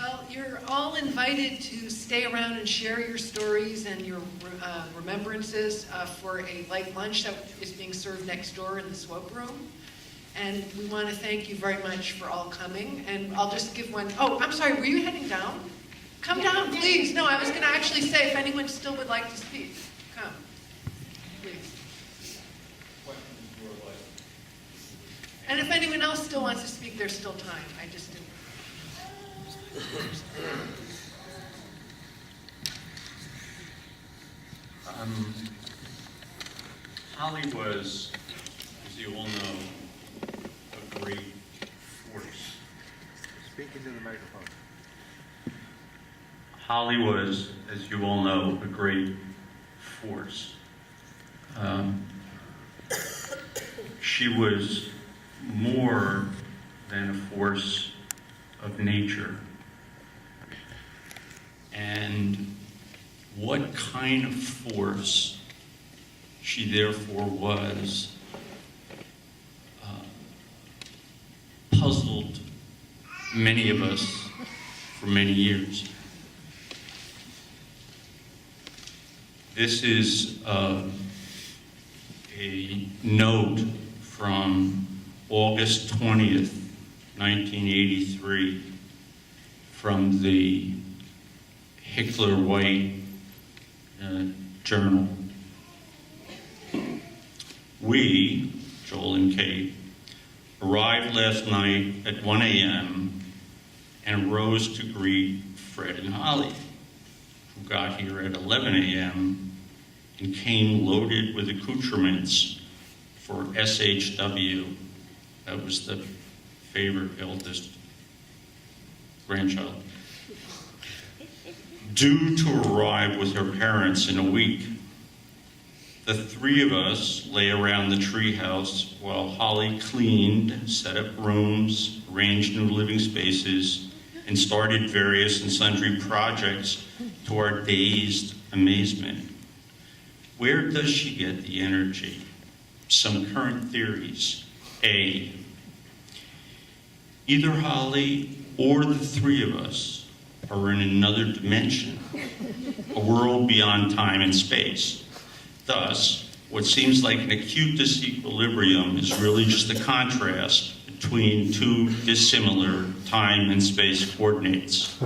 Well, you're all invited to stay around and share your stories and your remembrances for a light lunch that is being served next door in the swope room. And we want to thank you very much for all coming. And I'll just give one. Oh, I'm sorry, were you heading down? Come down, please. No, I was going to actually say if anyone still would like to speak, come, please. And if anyone else still wants to speak, there's still time. I just didn't. Holly was, as you all know, a great force. Speak into the microphone. Holly was, as you all know, a great force. She was more than a force of nature. And what kind of force she therefore was puzzled many of us for many years. This is a note from August 20th, 1983, from the Hickler White Journal. We, Joel and Kate, arrived last night at 1 a.m. and rose to greet Fred and Holly, who got here at 11 a.m. and came loaded with accoutrements for SHW. That was the favorite eldest grandchild. Due to arrive with her parents in a week. The three of us lay around the treehouse while Holly cleaned, set up rooms, arranged new living spaces, and started various and sundry projects to our dazed amazement. Where does she get the energy? Some current theories. A, either Holly or the three of us are in another dimension, a world beyond time and space. Thus, what seems like an acute disequilibrium is really just a contrast between two dissimilar time and space coordinates.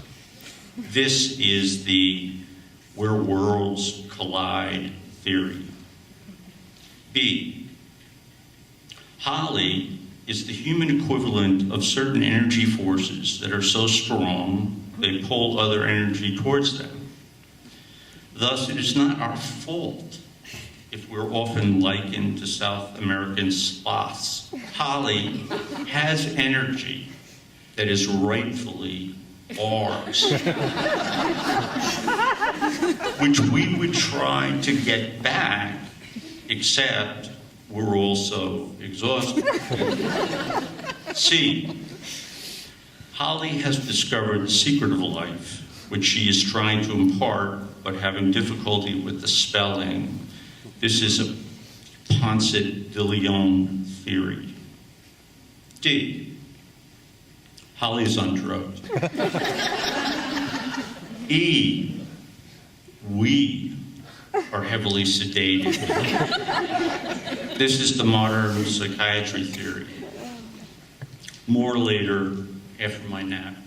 This is the where worlds collide theory. B, Holly is the human equivalent of certain energy forces that are so strong they pull other energy towards them. Thus, it is not our fault if we're often likened to South American sloths. Holly has energy that is rightfully ours, which we would try to get back, except we're also exhausted. C, Holly has discovered the secret of life, which she is trying to impart, but having difficulty with the spelling. This is a Ponce de Leon theory. D, Holly's on drugs. E, we are heavily sedated. This is the modern psychiatry theory. More later, after my nap.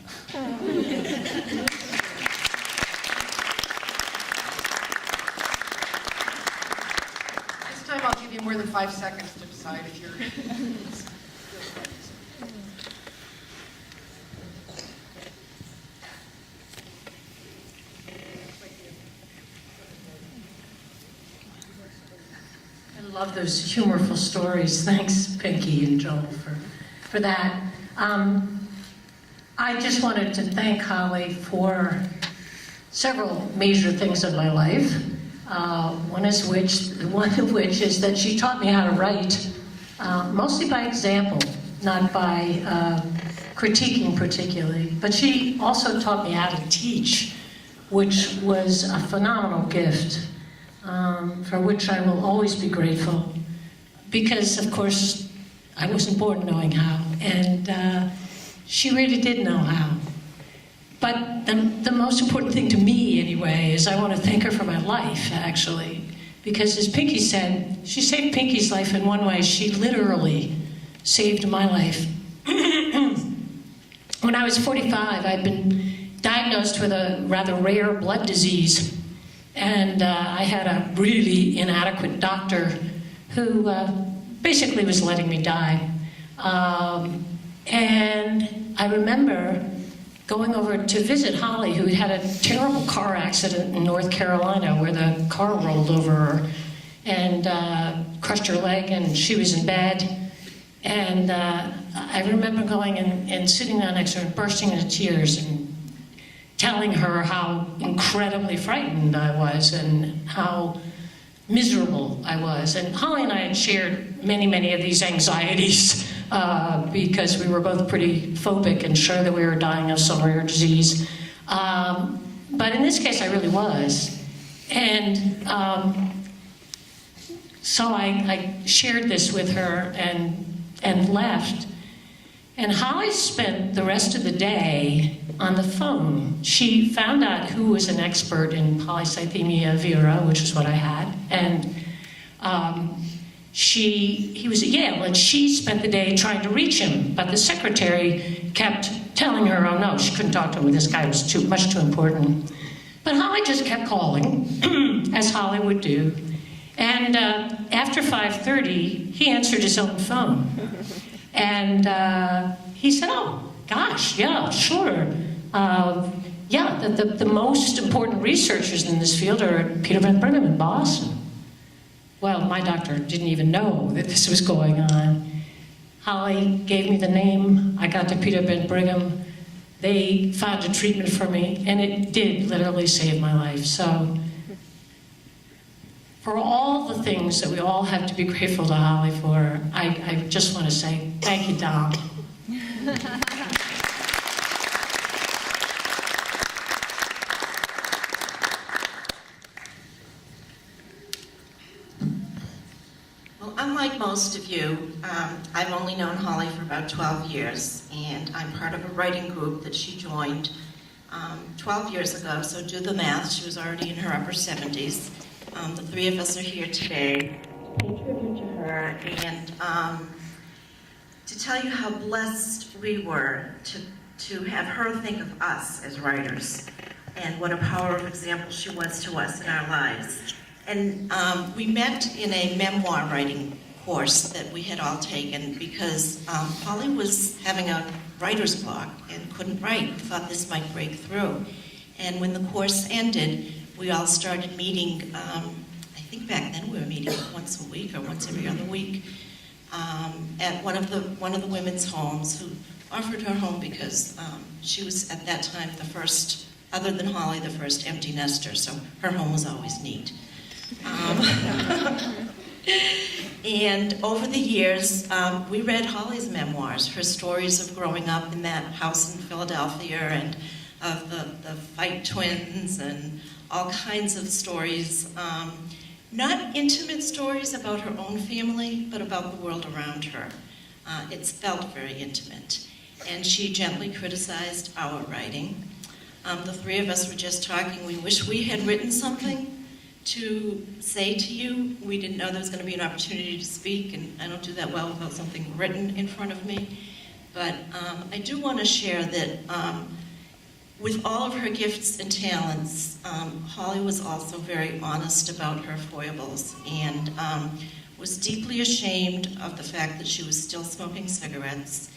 This time I'll give you more than 5 seconds to decide if you're... I love those humorful stories. Thanks, Pinky and Joel, for that. I just wanted to thank Holly for several major things in my life. One of which is that she taught me how to write, mostly by example, not by critiquing particularly. But she also taught me how to teach, which was a phenomenal gift, for which I will always be grateful. Because, of course, I wasn't born knowing how, and she really did know how. But the most important thing to me, anyway, is I want to thank her for my life, actually. Because as Pinky said, she saved Pinky's life in one way. She literally saved my life. When I was 45, I'd been diagnosed with a rather rare blood disease. And I had a really inadequate doctor who basically was letting me die. And I remember going over to visit Holly, who had a terrible car accident in North Carolina where the car rolled over her and crushed her leg, and she was in bed. And I remember going and sitting down next to her and bursting into tears and telling her how incredibly frightened I was and how miserable I was. And Holly and I had shared many, many of these anxieties because we were both pretty phobic and sure that we were dying of some rare disease. But in this case, I really was. And so I shared this with her and left. And Holly spent the rest of the day on the phone. She found out who was an expert in polycythemia vera, which is what I had, and he was at Yale, and she spent the day trying to reach him, but the secretary kept telling her, oh no, she couldn't talk to him, this guy was much too important. But Holly just kept calling, as Holly would do, and after 5:30, he answered his own phone. And he said, oh, gosh, yeah, sure. The most important researchers in this field are at Peter Van Brigham in Boston. Well, my doctor didn't even know that this was going on. Holly gave me the name. I got to Peter Van Brigham. They found a treatment for me, and it did literally save my life. So for all the things that we all have to be grateful to Holly for, I just want to say thank you, Dom. Well, unlike most of you, I've only known Holly for about 12 years, and I'm part of a writing group that she joined 12 years ago, so do the math. She was already in her upper 70s. The three of us are here today to pay tribute to her and to tell you how blessed we were to have her think of us as writers and what a powerful example she was to us in our lives. And we met in a memoir writing course that we had all taken because Holly was having a writer's block and couldn't write. We thought this might break through. And when the course ended, we all started meeting, I think back then we were meeting once a week or once every other week, at one of the women's homes who offered her home because she was at that time the first, other than Holly, the first empty nester, so her home was always neat. And over the years, we read Holly's memoirs, her stories of growing up in that house in Philadelphia and of the Fight twins and all kinds of stories, not intimate stories about her own family, but about the world around her. It's felt very intimate. And she gently criticized our writing. The three of us were just talking, we wish we had written something to say to you. We didn't know there was going to be an opportunity to speak, and I don't do that well without something written in front of me. But I do want to share that with all of her gifts and talents, Holly was also very honest about her foibles and was deeply ashamed of the fact that she was still smoking cigarettes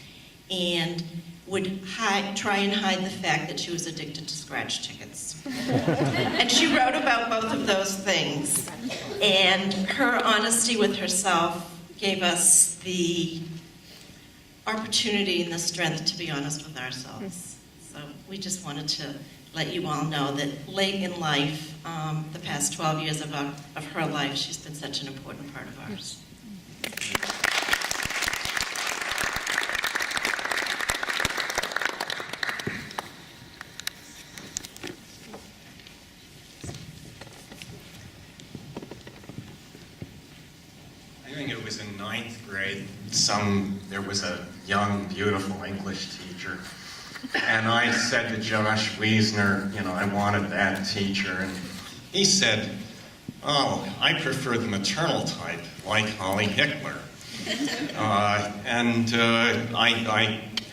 and would try and hide the fact that she was addicted to scratch tickets. And she wrote about both of those things. And her honesty with herself gave us the opportunity and the strength to be honest with ourselves. So we just wanted to let you all know that late in life, the past 12 years of her life, she's been such an important part of ours. I think it was in ninth grade, there was a young, beautiful English teacher And I said to Josh Wiesner, I wanted that teacher. And he said, oh, I prefer the maternal type, like Holly Hickler. I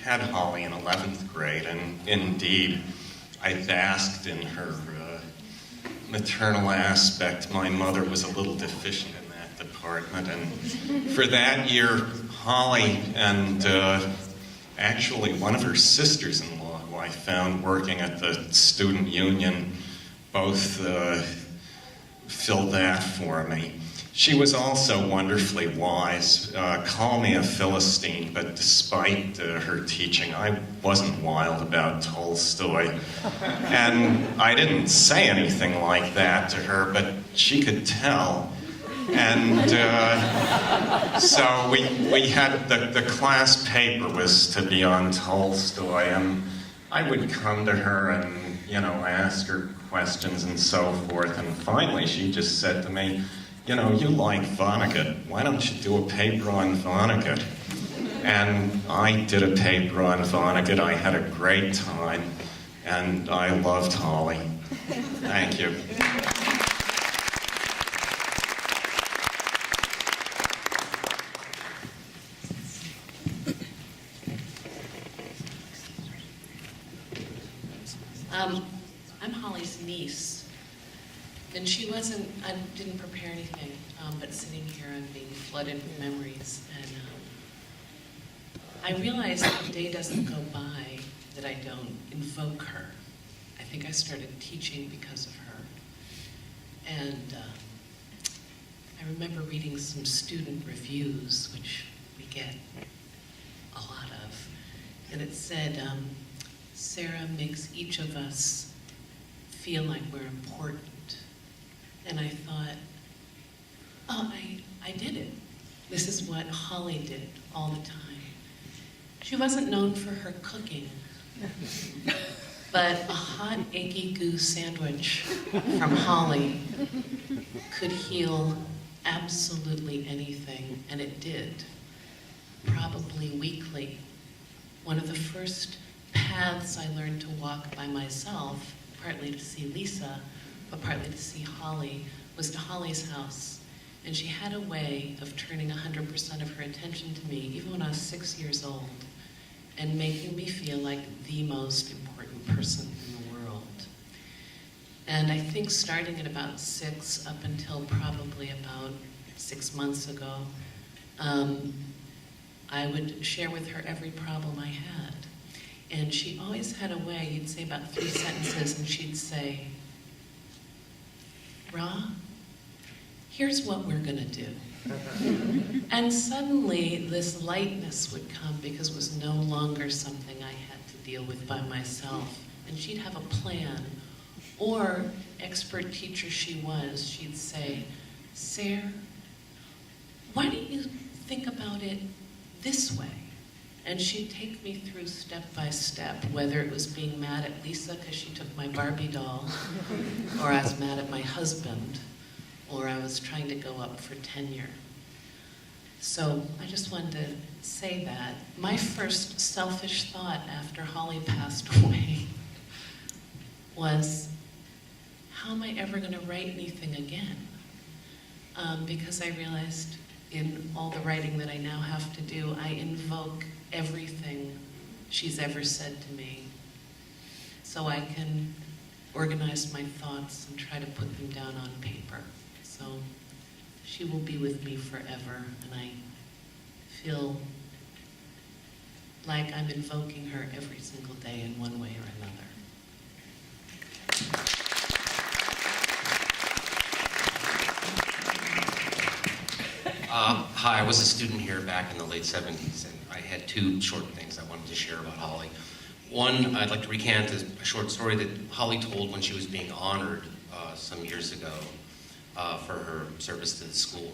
had Holly in 11th grade, and indeed, I basked in her maternal aspect. My mother was a little deficient in that department, and for that year, Holly and actually one of her sisters-in-law, who I found working at the student union, both filled that for me. She was also wonderfully wise. Call me a Philistine, but despite her teaching, I wasn't wild about Tolstoy. And I didn't say anything like that to her, but she could tell. And so we had the class paper was to be on Tolstoy, and I would come to her and, ask her questions and so forth. And finally, she just said to me, you like Vonnegut. Why don't you do a paper on Vonnegut? And I did a paper on Vonnegut. I had a great time, and I loved Holly. Thank you. I'm Holly's niece, and I didn't prepare anything, but sitting here I'm being flooded with memories, and I realize that a day doesn't go by that I don't invoke her. I think I started teaching because of her, and I remember reading some student reviews, which we get a lot of, and it said, Sarah makes each of us feel like we're important. And I thought, oh, I did it. This is what Holly did all the time. She wasn't known for her cooking, but a hot, eggy goo sandwich from Holly could heal absolutely anything, and it did. Probably weekly. One of the first paths I learned to walk by myself, partly to see Lisa, but partly to see Holly, was to Holly's house. And she had a way of turning 100% of her attention to me, even when I was 6 years old, and making me feel like the most important person in the world. And I think starting at about 6 up until probably about 6 months ago, I would share with her every problem I had. And she always had a way, you'd say about 3 sentences, and she'd say, Ra, here's what we're gonna do. And suddenly this lightness would come because it was no longer something I had to deal with by myself. And she'd have a plan. Or, expert teacher she was, she'd say, Sarah, why don't you think about it this way? And she'd take me through step by step, whether it was being mad at Lisa because she took my Barbie doll, or I was mad at my husband, or I was trying to go up for tenure. So I just wanted to say that. My first selfish thought after Holly passed away was, how am I ever going to write anything again? Because I realized in all the writing that I now have to do, I invoke everything she's ever said to me, so I can organize my thoughts and try to put them down on paper. So she will be with me forever, and I feel like I'm invoking her every single day in one way or another. Hi, I was a student here back in the late 70s, and I had 2 short things I wanted to share about Holly. One, I'd like to recant a short story that Holly told when she was being honored some years ago for her service to the school.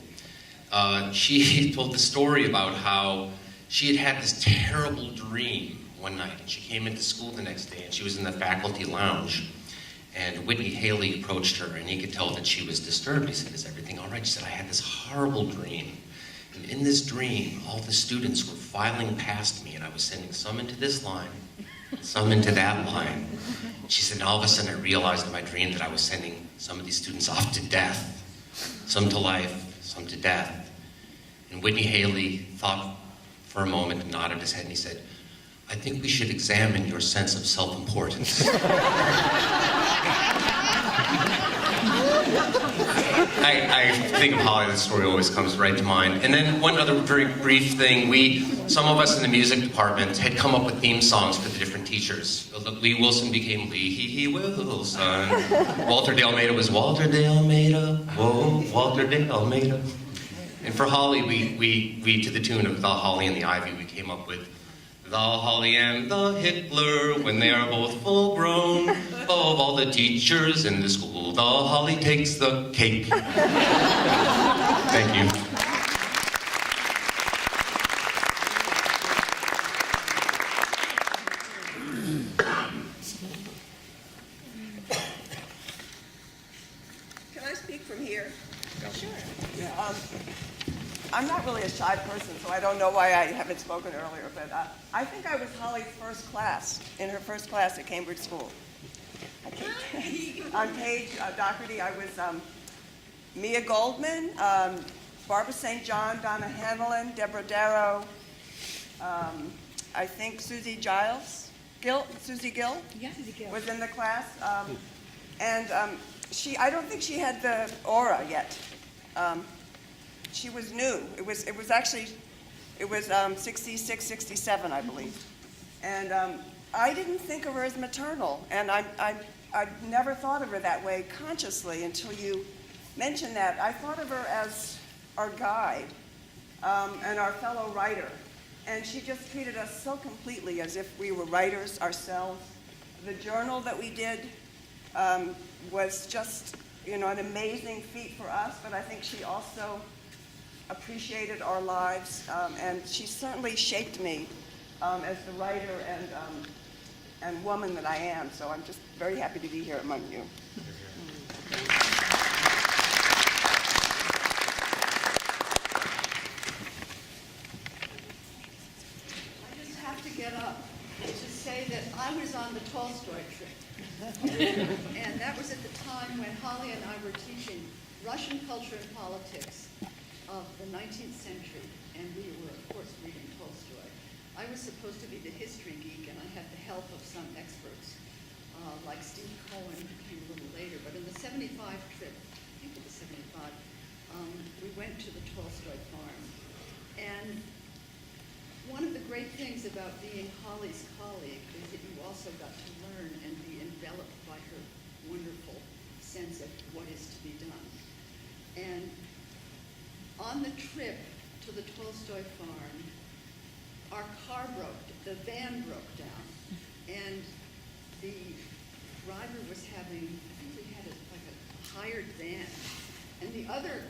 She told the story about how she had this terrible dream one night, and she came into school the next day, and she was in the faculty lounge. And Whitney Haley approached her, and he could tell that she was disturbed. He said, is everything all right? She said, I had this horrible dream. And in this dream, all the students were filing past me, and I was sending some into this line some into that line. She said, and all of a sudden I realized in my dream that I was sending some of these students off to death, some to life, some to death. And Whitney Haley thought for a moment and nodded his head and he said, I think we should examine your sense of self-importance. I think of Holly, that story always comes right to mind. And then one other very brief thing, some of us in the music department had come up with theme songs for the different teachers. Lee Wilson became Lee Wilson. Walter de Almeida was Walter de Almeida. Whoa, Walter de Almeida. And for Holly, we to the tune of The Holly and the Ivy, we came up with the Holly and the Hickler, when they are both full grown, of all the teachers in the school, the Holly takes the cake. Thank you. Can I speak from here? Sure. I'm not really a shy person, so I don't know why I haven't spoken earlier, but I think I was Holly's first class, in her first class at Cambridge School. On page Doherty, I was Mia Goldman, Barbara St. John, Donna Hanlon, Deborah Darrow, I think Susie Gill was in the class. I don't think she had the aura yet. She was new. It was 66, 67, I believe. And I didn't think of her as maternal, and I never thought of her that way consciously until you mentioned that. I thought of her as our guide and our fellow writer, and she just treated us so completely as if we were writers ourselves. The journal that we did was just, an amazing feat for us, but I think she also appreciated our lives, and she certainly shaped me as the writer and woman that I am. So I'm just very happy to be here among you. I just have to get up to say that I was on the Tolstoy trip. And that was at the time when Holly and I were teaching Russian culture and politics of the 19th century, and we were, of course, reading Tolstoy. I was supposed to be the history geek, and I had the help of some experts, like Steve Cohen, who came a little later. But in the 75 trip, I think it was 75, we went to the Tolstoy farm. And one of the great things about being Holly's colleague is that you also got to learn and be enveloped by her wonderful sense of what is to be done. And on the trip to the Tolstoy farm, our the van broke down, and the driver was having, I think we had like a hired van, and the other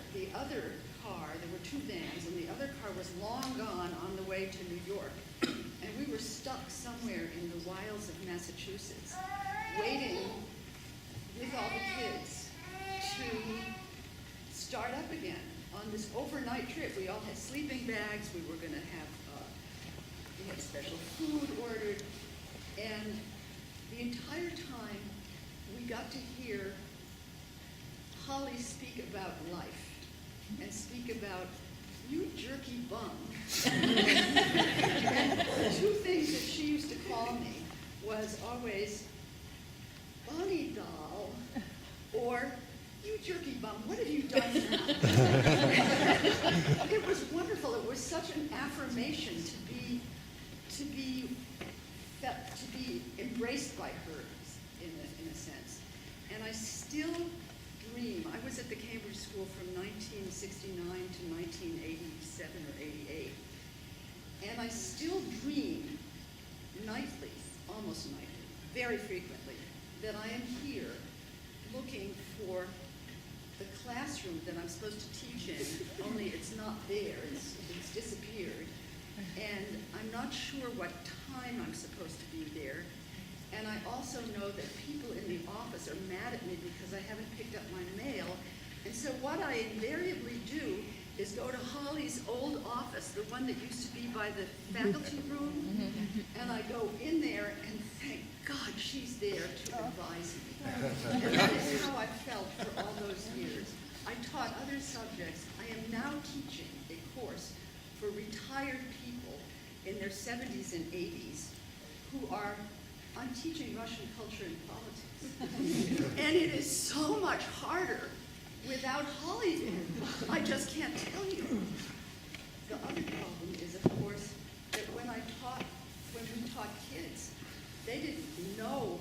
car, there were two vans, and the other car was long gone on the way to New York, and we were stuck somewhere in the wilds of Massachusetts, waiting with all the kids to start up again on this overnight trip. We all had sleeping bags. We were going to have, we had special food ordered. And the entire time, we got to hear Holly speak about life and speak about, you jerky bum. And the two things that she used to call me was always, Bonnie doll, or you jerky bum, what have you done now? It was wonderful. It was such an affirmation to be embraced by her in a sense. And I still dream. I was at the Cambridge School from 1969 to 1987 or 88. And I still dream nightly, almost nightly, very frequently, that I am here looking for the classroom that I'm supposed to teach in, only it's not there, it's disappeared. And I'm not sure what time I'm supposed to be there. And I also know that people in the office are mad at me because I haven't picked up my mail. And so what I invariably do is go to Holly's old office, the one that used to be by the faculty room, and I go in there and thank God she's there to advise me. And that is how I felt for all those years. I taught other subjects. I am now teaching a course for retired people in their 70s and 80s I'm teaching Russian culture and politics. And it is so much harder without Hollywood. I just can't tell you. The other problem is, of course, that when we taught kids, they didn't know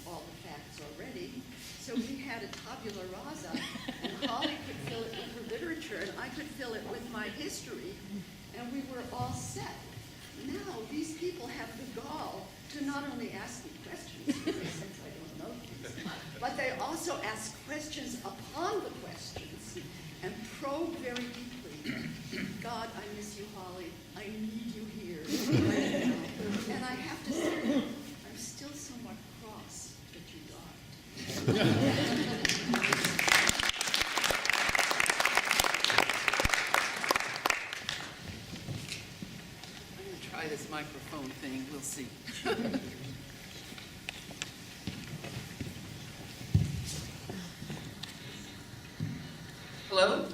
all the facts already. So we had a tabula rasa, and Holly could fill it with her literature, and I could fill it with my history, and we were all set. Now, these people have the gall to not only ask me questions, since I don't know things, but they also ask questions upon the questions and probe very deeply. God, I miss you, Holly. I need you here right now. And I have to say, I'm still somewhat cross that you died. I'm going to try this microphone thing. We'll see. Hello?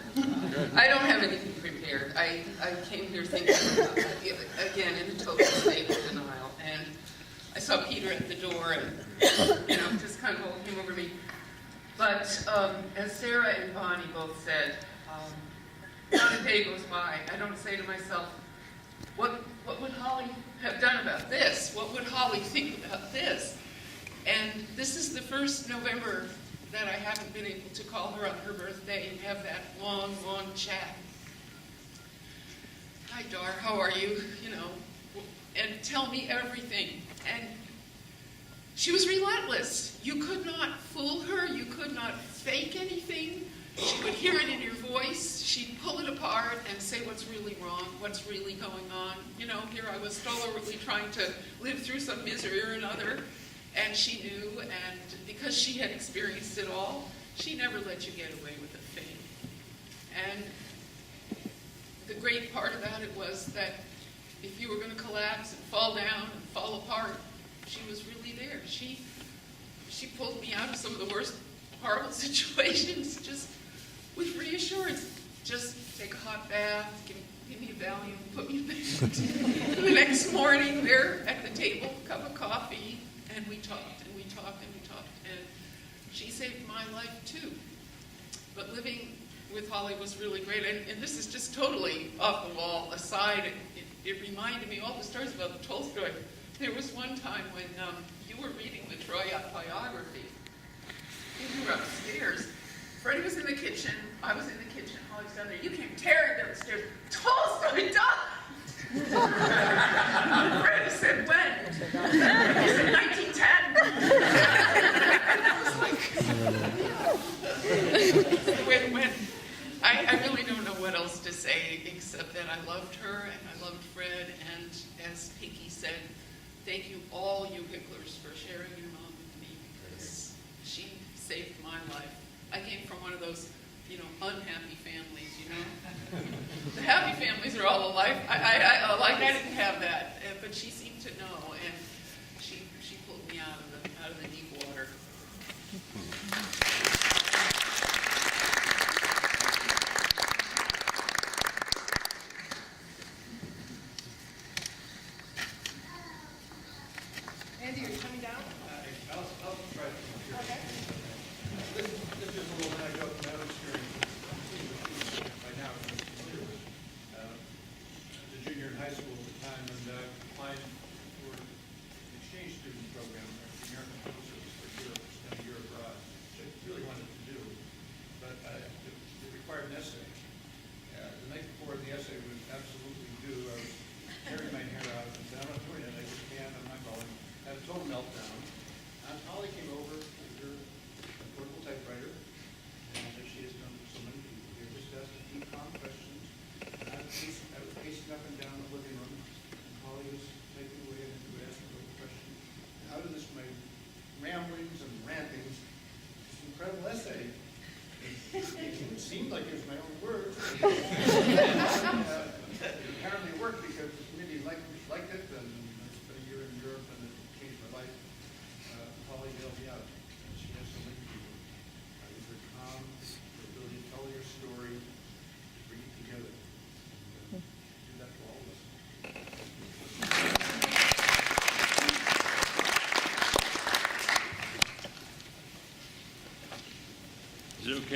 I don't have anything prepared. I came here thinking, again, in a total state of denial. And I saw Peter at the door and, just kind of all came over me. But as Sarah and Bonnie both said, not a day goes by. I don't say to myself, what would Holly have done about this? What would Holly think about this? And this is the first November that I haven't been able to call her on her birthday and have that long, long chat. Hi, Dar, how are you? And tell me everything. And she was relentless. You could not fool her. You could not fake anything. She would hear it in your voice. She'd pull it apart and say what's really wrong, what's really going on. Here I was stolidly trying to live through some misery or another. And she knew, and because she had experienced it all, she never let you get away with a thing. And the great part about it was that if you were going to collapse and fall down and fall apart, she was really there. She pulled me out of some of the worst, horrible situations just with reassurance. Just take a hot bath, give me a Valium, put me in bed. The next morning, there at the table, cup of coffee, and we talked, and we talked, and we talked. And she saved my life, too. But living with Holly was really great. And this is just totally off the wall aside. It reminded me all the stories about Tolstoy. There was one time when you were reading the Troy biography. You were upstairs. Freddie was in the kitchen. I was in the kitchen. Holly's down there. You came tearing down the stairs. Tolstoy died! Freddie said, when? He said, 1910. I was like, the way it went. I really don't know what else to say except that I loved her and I loved Fred. And as Pinky said, thank you, all you Hicklers, for sharing your mom with me, because she saved my life. I came from one of those, unhappy families, The happy families are all alike. I didn't have that, but she seemed to know, and she pulled me out of the deep water. Andy, are you coming down? I'll try to come here. Okay. This is a little anecdote from my own experience. By now, as a junior in high school at the time, and applied for an exchange student program at the American Civil Service for Europe, spent a year abroad, which I really wanted to do, but it required an essay. The night before the essay was absolutely due, I was tearing my hair out and said, I'm not doing it, I just can't, I'm not going. I had a total meltdown. And Holly came over with her portable typewriter, and as she has done for so many people here, just asked a few calm questions. And I was pacing up and down the living room, and Holly was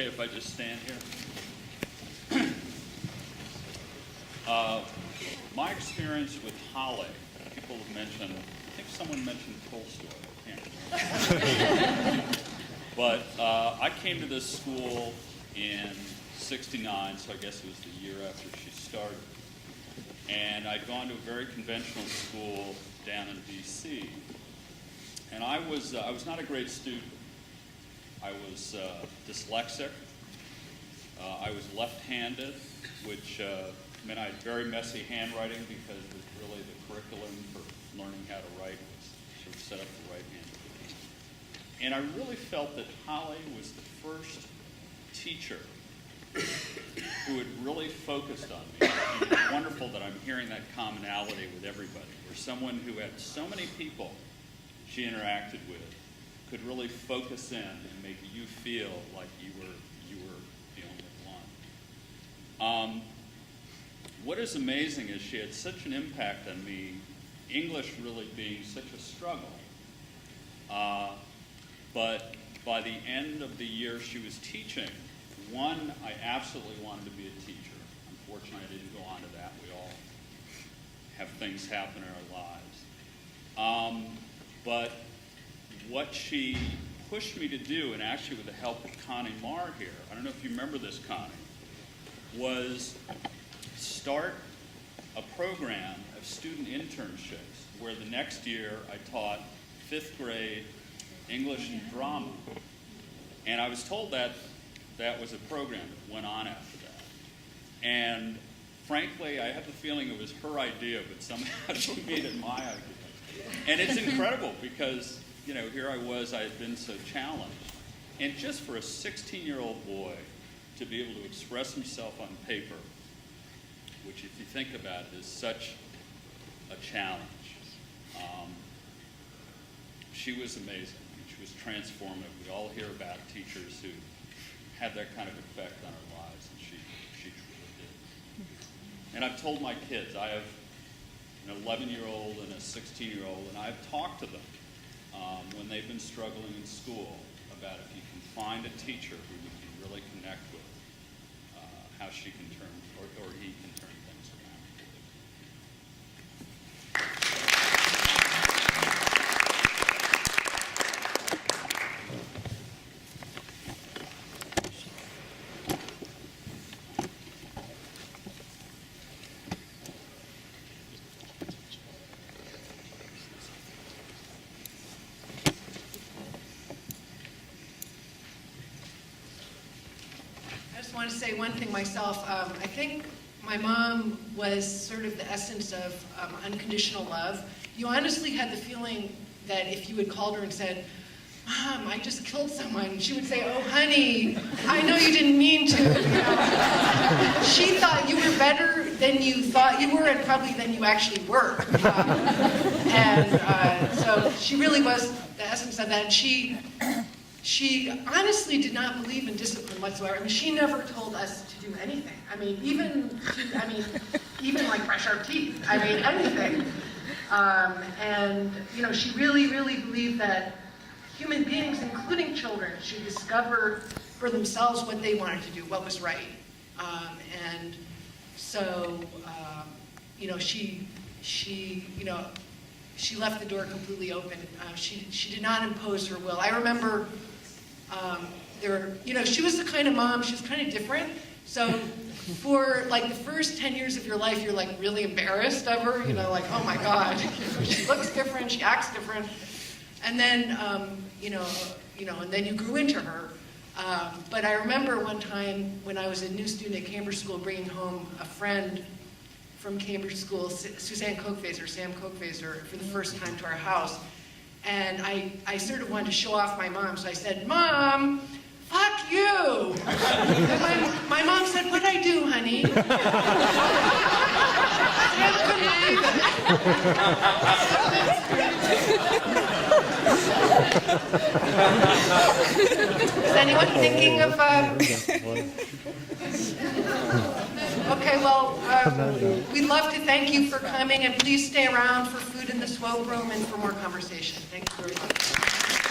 okay if I just stand here? My experience with Holly, people have mentioned, I think someone mentioned Tolstoy, I can't remember. But I came to this school in '69, so I guess it was the year after she started. And I'd gone to a very conventional school down in D.C. And I was not a great student. I was dyslexic. I was left-handed, which meant I had very messy handwriting because it was really the curriculum for learning how to write was sort of set up for right-handed. And I really felt that Holly was the first teacher who had really focused on me. And it's wonderful that I'm hearing that commonality with everybody, where someone who had so many people she interacted with could really focus in and make you feel like you were the only one. What is amazing is she had such an impact on me, English really being such a struggle. But by the end of the year she was teaching, one, I absolutely wanted to be a teacher. Unfortunately, I didn't go on to that. We all have things happen in our lives. But what she pushed me to do, and actually with the help of Connie Marr here, I don't know if you remember this, Connie, was start a program of student internships where the next year I taught 5th grade English and drama. And I was told that that was a program that went on after that. And frankly, I have the feeling it was her idea, but somehow she made it my idea. And it's incredible because, you know, here I was, I had been so challenged. And just for a 16-year-old boy to be able to express himself on paper, which if you think about it is such a challenge, she was amazing. She was transformative. We all hear about teachers who had that kind of effect on our lives, and she truly did. And I've told my kids, I have an 11-year-old and a 16-year-old, and I've talked to them when they've been struggling in school about if you can find a teacher who you can really connect with, how she can turn, or he can turn things around. I just want to say one thing myself. I think my mom was sort of the essence of unconditional love. You honestly had the feeling that if you had called her and said, "Mom, I just killed someone," she would say, "Oh, honey, I know you didn't mean to." You know? She thought you were better than you thought you were, and probably than you actually were. So she really was the essence of that. And she honestly did not believe in discipline whatsoever. I mean, she never told us to do anything. I mean, even like brush our teeth. I mean, anything. And you know, she really, really believed that human beings, including children, should discover for themselves what they wanted to do, what was right. And so, you know, she left the door completely open. She did not impose her will. I remember, she was the kind of mom, she was kind of different. So for like the first 10 years of your life, you're like really embarrassed of her, you know, like, oh my God, she looks different, she acts different. And then, and then you grew into her. But I remember one time when I was a new student at Cambridge School bringing home a friend from Cambridge School, Sam Kochfaser, for the first time to our house. And I sort of wanted to show off my mom, so I said, "Mom, fuck you!" And my mom said, "What'd I do, honey?" Is anyone thinking of... Okay, well, we'd love to thank you for coming, and please stay around for food in the swope room and for more conversation. Thank you very much.